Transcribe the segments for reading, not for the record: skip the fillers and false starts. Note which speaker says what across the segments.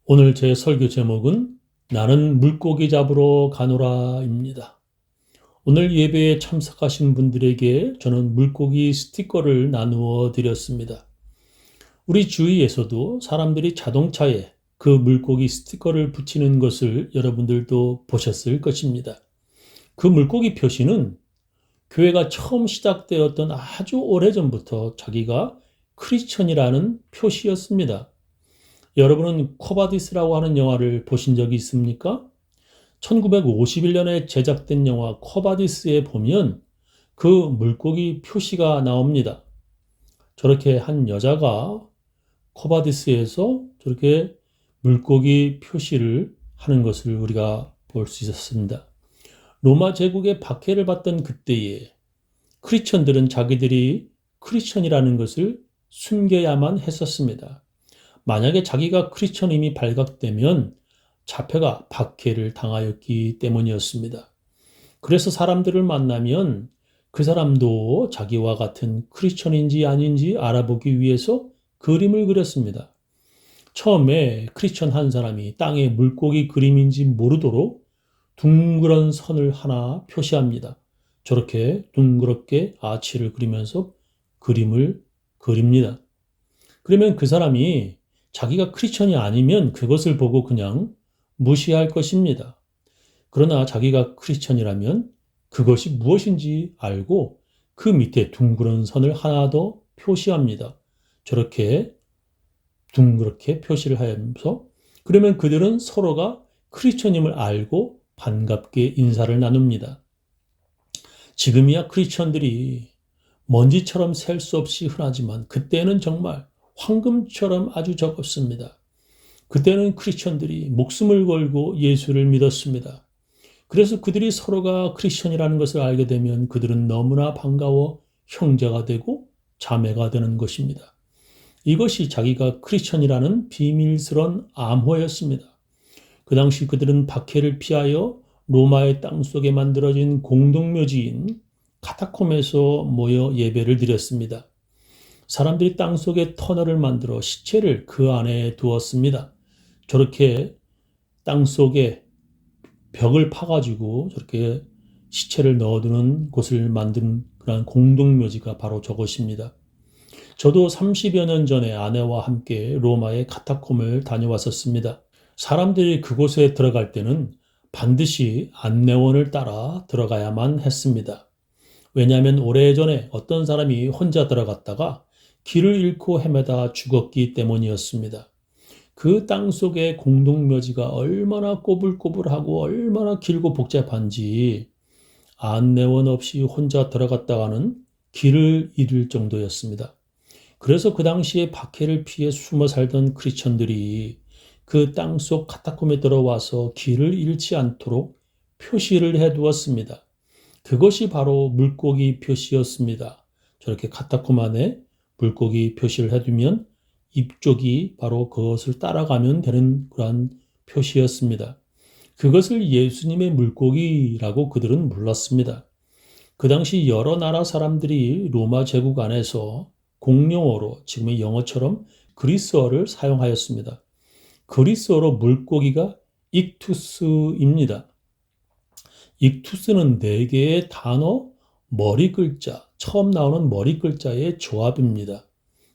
Speaker 1: 오늘 제 설교 제목은 나는 물고기 잡으러 가노라입니다. 오늘 예배에 참석하신 분들에게 저는 물고기 스티커를 나누어 드렸습니다. 우리 주위에서도 사람들이 자동차에 그 물고기 스티커를 붙이는 것을 여러분들도 보셨을 것입니다. 그 물고기 표시는 교회가 처음 시작되었던 아주 오래전부터 자기가 크리스천이라는 표시였습니다. 여러분은 코바디스라고 하는 영화를 보신 적이 있습니까? 1951년에 제작된 영화 코바디스에 보면 그 물고기 표시가 나옵니다. 저렇게 한 여자가 코바디스에서 저렇게 물고기 표시를 하는 것을 우리가 볼 수 있었습니다. 로마 제국의 박해를 받던 그때에 크리스천들은 자기들이 크리스천이라는 것을 숨겨야만 했었습니다. 만약에 자기가 크리스천임이 발각되면 자폐가 박해를 당하였기 때문이었습니다. 그래서 사람들을 만나면 그 사람도 자기와 같은 크리스천인지 아닌지 알아보기 위해서 그림을 그렸습니다. 처음에 크리스천 한 사람이 땅에 물고기 그림인지 모르도록 둥그런 선을 하나 표시합니다. 저렇게 둥그렇게 아치를 그리면서 그림을 그립니다. 그러면 그 사람이 자기가 크리스천이 아니면 그것을 보고 그냥 무시할 것입니다. 그러나 자기가 크리스천이라면 그것이 무엇인지 알고 그 밑에 둥그런 선을 하나 더 표시합니다. 저렇게 둥그렇게 표시를 하면서 그러면 그들은 서로가 크리스천임을 알고 반갑게 인사를 나눕니다. 지금이야 크리스천들이 먼지처럼 셀 수 없이 흔하지만 그때는 정말 황금처럼 아주 적었습니다. 그때는 크리스천들이 목숨을 걸고 예수를 믿었습니다. 그래서 그들이 서로가 크리스천이라는 것을 알게 되면 그들은 너무나 반가워 형제가 되고 자매가 되는 것입니다. 이것이 자기가 크리스천이라는 비밀스러운 암호였습니다. 그 당시 그들은 박해를 피하여 로마의 땅속에 만들어진 공동묘지인 카타콤에서 모여 예배를 드렸습니다. 사람들이 땅속에 터널을 만들어 시체를 그 안에 두었습니다. 저렇게 땅속에 벽을 파가지고 저렇게 시체를 넣어두는 곳을 만든 그런 공동묘지가 바로 저것입니다. 저도 30여 년 전에 아내와 함께 로마의 카타콤을 다녀왔었습니다. 사람들이 그곳에 들어갈 때는 반드시 안내원을 따라 들어가야만 했습니다. 왜냐하면 오래전에 어떤 사람이 혼자 들어갔다가 길을 잃고 헤매다 죽었기 때문이었습니다. 그 땅속의 공동묘지가 얼마나 꼬불꼬불하고 얼마나 길고 복잡한지 안내원 없이 혼자 들어갔다가는 길을 잃을 정도였습니다. 그래서 그 당시에 박해를 피해 숨어 살던 크리스천들이 그 땅속 카타콤에 들어와서 길을 잃지 않도록 표시를 해두었습니다. 그것이 바로 물고기 표시였습니다. 저렇게 카타콤 안에 물고기 표시를 해두면 입쪽이 바로 그것을 따라가면 되는 그러한 표시였습니다. 그것을 예수님의 물고기라고 그들은 불렀습니다. 그 당시 여러 나라 사람들이 로마 제국 안에서 공용어로 지금의 영어처럼 그리스어를 사용하였습니다. 그리스어로 물고기가 익투스입니다. 익투스는 네 개의 단어, 머리 글자, 처음 나오는 머리 글자의 조합입니다.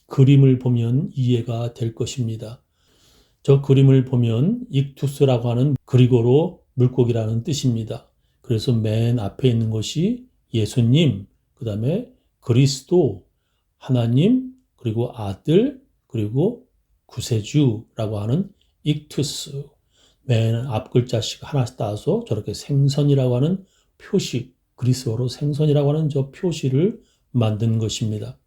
Speaker 1: 그림을 보면 이해가 될 것입니다. 저 그림을 보면 익투스라고 하는 그리고로 물고기라는 뜻입니다. 그래서 맨 앞에 있는 것이 예수님, 그 다음에 그리스도, 하나님, 그리고 아들, 그리고 구세주라고 하는 익투스. 맨 앞 글자씩 하나씩 따서 저렇게 생선이라고 하는 표시, 그리스어로 생선이라고 하는 저 표시를 만든 것입니다.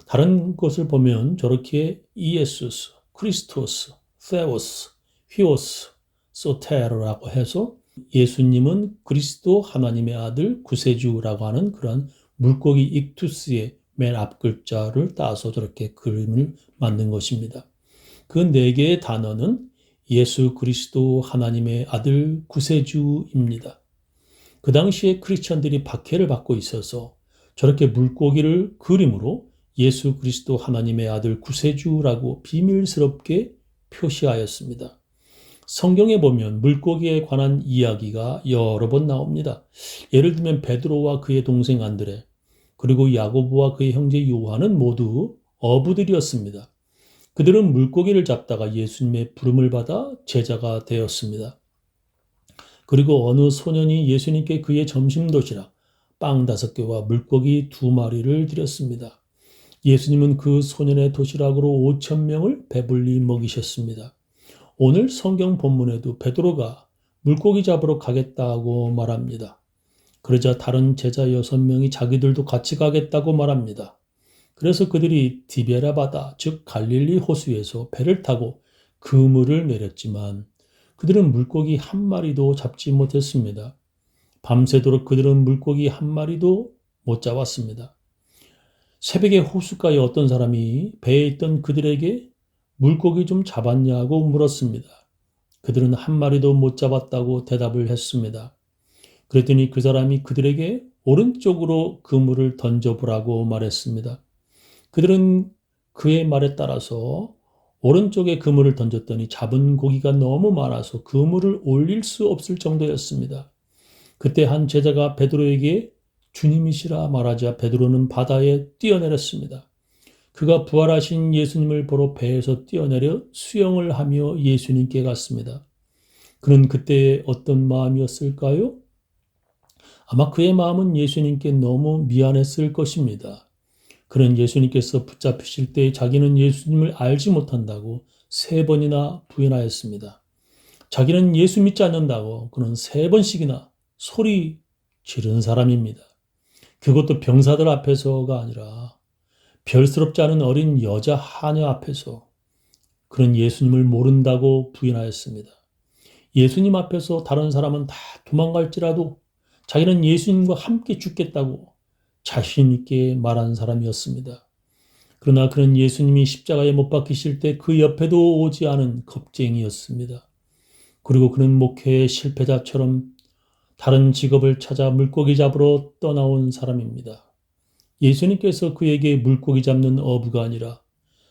Speaker 1: 다른 것을 보면 저렇게 이에수스, 크리스토스, 세오스, 휘오스, 소테르라고 해서 예수님은 그리스도 하나님의 아들 구세주라고 하는 그런 물고기 익투스의 맨 앞 글자를 따서 저렇게 그림을 만든 것입니다. 그 네 개의 단어는 예수 그리스도 하나님의 아들 구세주입니다. 그 당시에 크리스천들이 박해를 받고 있어서 저렇게 물고기를 그림으로 예수 그리스도 하나님의 아들 구세주라고 비밀스럽게 표시하였습니다. 성경에 보면 물고기에 관한 이야기가 여러 번 나옵니다. 예를 들면 베드로와 그의 동생 안드레, 그리고 야고보와 그의 형제 요한은 모두 어부들이었습니다. 그들은 물고기를 잡다가 예수님의 부름을 받아 제자가 되었습니다. 그리고 어느 소년이 예수님께 그의 점심 도시락, 빵 5개와 물고기 2마리를 드렸습니다. 예수님은 그 소년의 도시락으로 5,000명을 배불리 먹이셨습니다. 오늘 성경 본문에도 베드로가 물고기 잡으러 가겠다고 말합니다. 그러자 다른 제자 6명이 자기들도 같이 가겠다고 말합니다. 그래서 그들이 디베라 바다, 즉 갈릴리 호수에서 배를 타고 그물을 내렸지만 그들은 물고기 한 마리도 잡지 못했습니다. 밤새도록 그들은 물고기 한 마리도 못 잡았습니다. 새벽에 호숫가에 어떤 사람이 배에 있던 그들에게 물고기 좀 잡았냐고 물었습니다. 그들은 한 마리도 못 잡았다고 대답을 했습니다. 그랬더니 그 사람이 그들에게 오른쪽으로 그물을 던져보라고 말했습니다. 그들은 그의 말에 따라서 오른쪽에 그물을 던졌더니 잡은 고기가 너무 많아서 그물을 올릴 수 없을 정도였습니다. 그때 한 제자가 베드로에게 주님이시라 말하자 베드로는 바다에 뛰어내렸습니다. 그가 부활하신 예수님을 보러 배에서 뛰어내려 수영을 하며 예수님께 갔습니다. 그는 그때 어떤 마음이었을까요? 아마 그의 마음은 예수님께 너무 미안했을 것입니다. 그는 예수님께서 붙잡히실 때 자기는 예수님을 알지 못한다고 3번이나 부인하였습니다. 자기는 예수 믿지 않는다고 그는 3번씩이나 소리 지른 사람입니다. 그것도 병사들 앞에서가 아니라 별스럽지 않은 어린 여자 하녀 앞에서 그는 예수님을 모른다고 부인하였습니다. 예수님 앞에서 다른 사람은 다 도망갈지라도 자기는 예수님과 함께 죽겠다고 자신 있게 말한 사람이었습니다. 그러나 그는 예수님이 십자가에 못 박히실 때 그 옆에도 오지 않은 겁쟁이였습니다. 그리고 그는 목회의 실패자처럼 다른 직업을 찾아 물고기 잡으러 떠나온 사람입니다. 예수님께서 그에게 물고기 잡는 어부가 아니라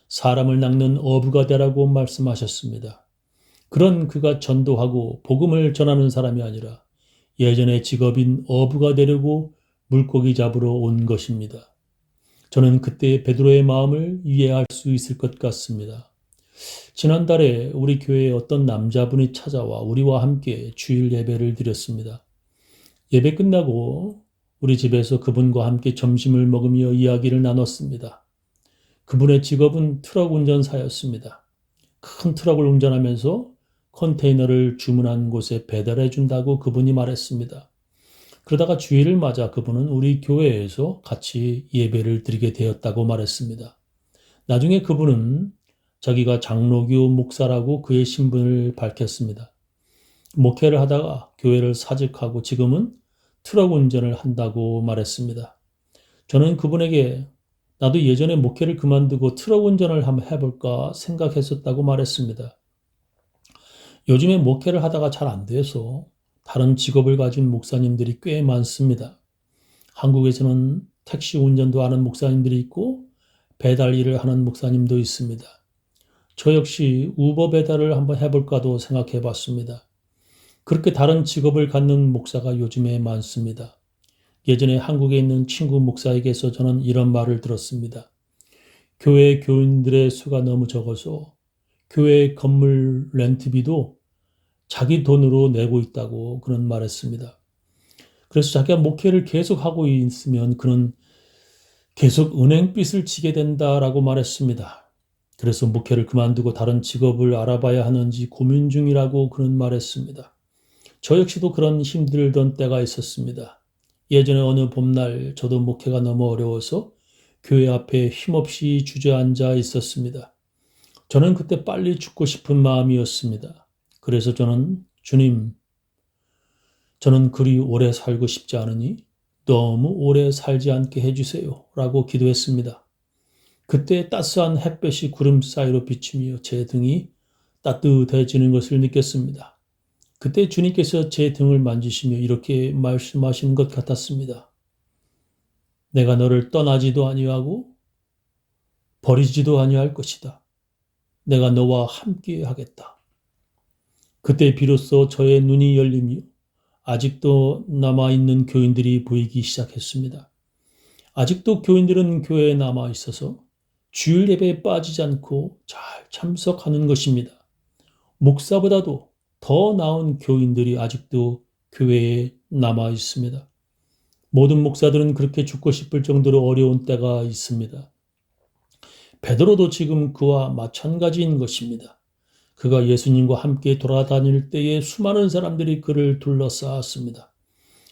Speaker 1: 사람을 낚는 어부가 되라고 말씀하셨습니다. 그런 그가 전도하고 복음을 전하는 사람이 아니라 예전의 직업인 어부가 되려고 물고기 잡으러 온 것입니다. 저는 그때 베드로의 마음을 이해할 수 있을 것 같습니다. 지난달에 우리 교회에 어떤 남자분이 찾아와 우리와 함께 주일 예배를 드렸습니다. 예배 끝나고 우리 집에서 그분과 함께 점심을 먹으며 이야기를 나눴습니다. 그분의 직업은 트럭 운전사였습니다. 큰 트럭을 운전하면서 컨테이너를 주문한 곳에 배달해 준다고 그분이 말했습니다. 그러다가 주일을 맞아 그분은 우리 교회에서 같이 예배를 드리게 되었다고 말했습니다. 나중에 그분은 자기가 장로교 목사라고 그의 신분을 밝혔습니다. 목회를 하다가 교회를 사직하고 지금은 트럭 운전을 한다고 말했습니다. 저는 그분에게 나도 예전에 목회를 그만두고 트럭 운전을 한번 해볼까 생각했었다고 말했습니다. 요즘에 목회를 하다가 잘 안 돼서 다른 직업을 가진 목사님들이 꽤 많습니다. 한국에서는 택시 운전도 하는 목사님들이 있고 배달 일을 하는 목사님도 있습니다. 저 역시 우버 배달을 한번 해볼까도 생각해 봤습니다. 그렇게 다른 직업을 갖는 목사가 요즘에 많습니다. 예전에 한국에 있는 친구 목사에게서 저는 이런 말을 들었습니다. 교회 교인들의 수가 너무 적어서 교회 건물 렌트비도 자기 돈으로 내고 있다고 그런 말했습니다. 그래서 자기가 목회를 계속하고 있으면 그는 계속 은행빚을 지게 된다라고 말했습니다. 그래서 목회를 그만두고 다른 직업을 알아봐야 하는지 고민 중이라고 그는 말했습니다. 저 역시도 그런 힘들던 때가 있었습니다. 예전에 어느 봄날 저도 목회가 너무 어려워서 교회 앞에 힘없이 주저앉아 있었습니다. 저는 그때 빨리 죽고 싶은 마음이었습니다. 그래서 저는 주님, 저는 그리 오래 살고 싶지 않으니 너무 오래 살지 않게 해주세요 라고 기도했습니다. 그때 따스한 햇볕이 구름 사이로 비치며 제 등이 따뜻해지는 것을 느꼈습니다. 그때 주님께서 제 등을 만지시며 이렇게 말씀하신 것 같았습니다. 내가 너를 떠나지도 아니하고 버리지도 아니할 것이다. 내가 너와 함께 하겠다. 그때 비로소 저의 눈이 열리며 아직도 남아있는 교인들이 보이기 시작했습니다. 아직도 교인들은 교회에 남아 있어서 주일 예배에 빠지지 않고 잘 참석하는 것입니다. 목사보다도 더 나은 교인들이 아직도 교회에 남아 있습니다. 모든 목사들은 그렇게 죽고 싶을 정도로 어려운 때가 있습니다. 베드로도 지금 그와 마찬가지인 것입니다. 그가 예수님과 함께 돌아다닐 때에 수많은 사람들이 그를 둘러싸았습니다.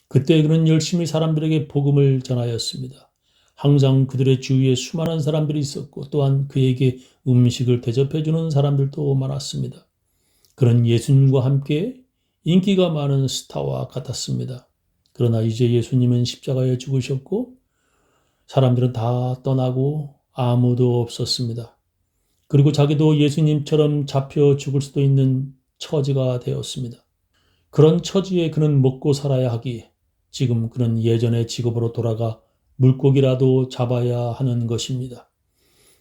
Speaker 1: 그때 그는 열심히 사람들에게 복음을 전하였습니다. 항상 그들의 주위에 수많은 사람들이 있었고 또한 그에게 음식을 대접해주는 사람들도 많았습니다. 그는 예수님과 함께 인기가 많은 스타와 같았습니다. 그러나 이제 예수님은 십자가에 죽으셨고 사람들은 다 떠나고 아무도 없었습니다. 그리고 자기도 예수님처럼 잡혀 죽을 수도 있는 처지가 되었습니다. 그런 처지에 그는 먹고 살아야 하기에 지금 그는 예전의 직업으로 돌아가 물고기라도 잡아야 하는 것입니다.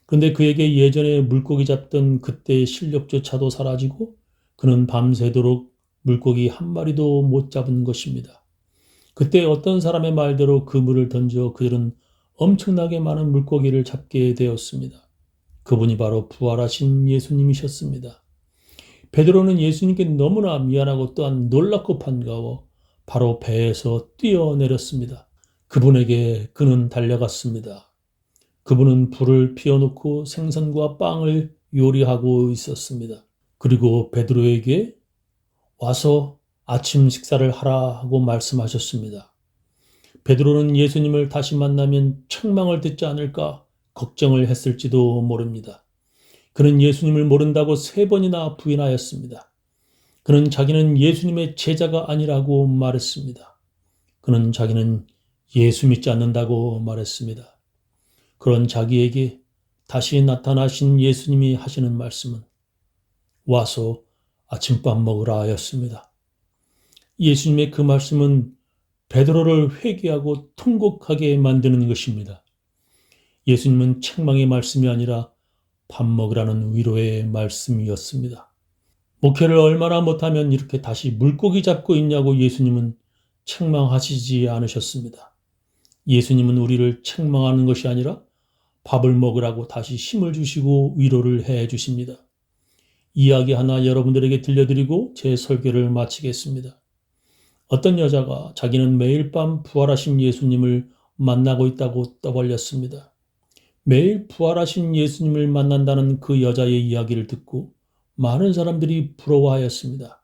Speaker 1: 그런데 그에게 예전에 물고기 잡던 그때의 실력조차도 사라지고 그는 밤새도록 물고기 한 마리도 못 잡은 것입니다. 그때 어떤 사람의 말대로 그물을 던져 그들은 엄청나게 많은 물고기를 잡게 되었습니다. 그분이 바로 부활하신 예수님이셨습니다. 베드로는 예수님께 너무나 미안하고 또한 놀랍고 반가워 바로 배에서 뛰어내렸습니다. 그분에게 그는 달려갔습니다. 그분은 불을 피워놓고 생선과 빵을 요리하고 있었습니다. 그리고 베드로에게 와서 아침 식사를 하라 하고 말씀하셨습니다. 베드로는 예수님을 다시 만나면 책망을 듣지 않을까 걱정을 했을지도 모릅니다. 그는 예수님을 모른다고 3번이나 부인하였습니다. 그는 자기는 예수님의 제자가 아니라고 말했습니다. 그는 자기는 예수 믿지 않는다고 말했습니다. 그런 자기에게 다시 나타나신 예수님이 하시는 말씀은 와서 아침밥 먹으라 하였습니다. 예수님의 그 말씀은 베드로를 회개하고 통곡하게 만드는 것입니다. 예수님은 책망의 말씀이 아니라 밥 먹으라는 위로의 말씀이었습니다. 목회를 얼마나 못하면 이렇게 다시 물고기 잡고 있냐고 예수님은 책망하시지 않으셨습니다. 예수님은 우리를 책망하는 것이 아니라 밥을 먹으라고 다시 힘을 주시고 위로를 해 주십니다. 이야기 하나 여러분들에게 들려드리고 제 설교를 마치겠습니다. 어떤 여자가 자기는 매일 밤 부활하신 예수님을 만나고 있다고 떠벌렸습니다. 매일 부활하신 예수님을 만난다는 그 여자의 이야기를 듣고 많은 사람들이 부러워하였습니다.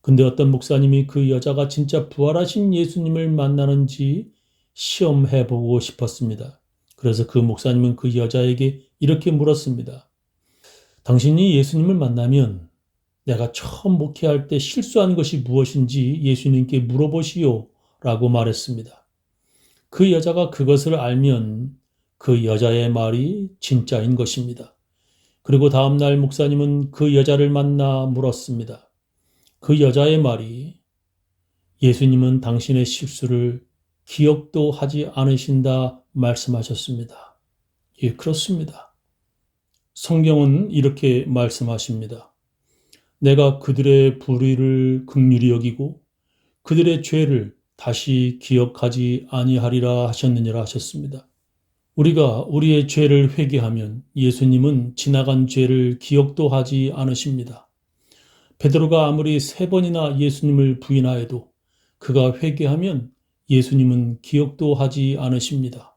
Speaker 1: 근데 어떤 목사님이 그 여자가 진짜 부활하신 예수님을 만나는지 시험해보고 싶었습니다. 그래서 그 목사님은 그 여자에게 이렇게 물었습니다. 당신이 예수님을 만나면 내가 처음 목회할 때 실수한 것이 무엇인지 예수님께 물어보시오 라고 말했습니다. 그 여자가 그것을 알면 그 여자의 말이 진짜인 것입니다. 그리고 다음날 목사님은 그 여자를 만나 물었습니다. 그 여자의 말이 예수님은 당신의 실수를 기억도 하지 않으신다 말씀하셨습니다. 예, 그렇습니다. 성경은 이렇게 말씀하십니다. 내가 그들의 불의를 긍휼히 여기고 그들의 죄를 다시 기억하지 아니하리라 하셨느니라 하셨습니다. 우리가 우리의 죄를 회개하면 예수님은 지나간 죄를 기억도 하지 않으십니다. 베드로가 아무리 3번이나 예수님을 부인하여도 그가 회개하면 예수님은 기억도 하지 않으십니다.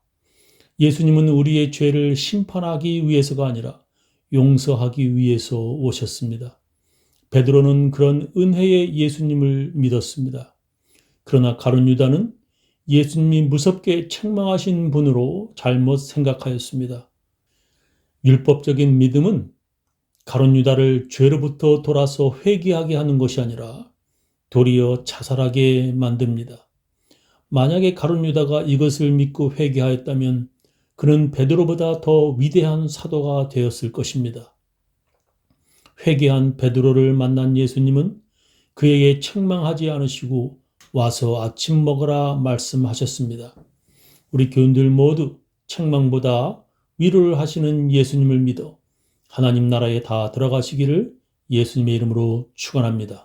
Speaker 1: 예수님은 우리의 죄를 심판하기 위해서가 아니라 용서하기 위해서 오셨습니다. 베드로는 그런 은혜의 예수님을 믿었습니다. 그러나 가룟 유다는 예수님이 무섭게 책망하신 분으로 잘못 생각하였습니다. 율법적인 믿음은 가룟 유다를 죄로부터 돌아서 회개하게 하는 것이 아니라 도리어 자살하게 만듭니다. 만약에 가룟 유다가 이것을 믿고 회개하였다면 그는 베드로보다 더 위대한 사도가 되었을 것입니다. 회개한 베드로를 만난 예수님은 그에게 책망하지 않으시고 와서 아침 먹으라 말씀하셨습니다. 우리 교인들 모두 책망보다 위로를 하시는 예수님을 믿어 하나님 나라에 다 들어가시기를 예수님의 이름으로 축원합니다.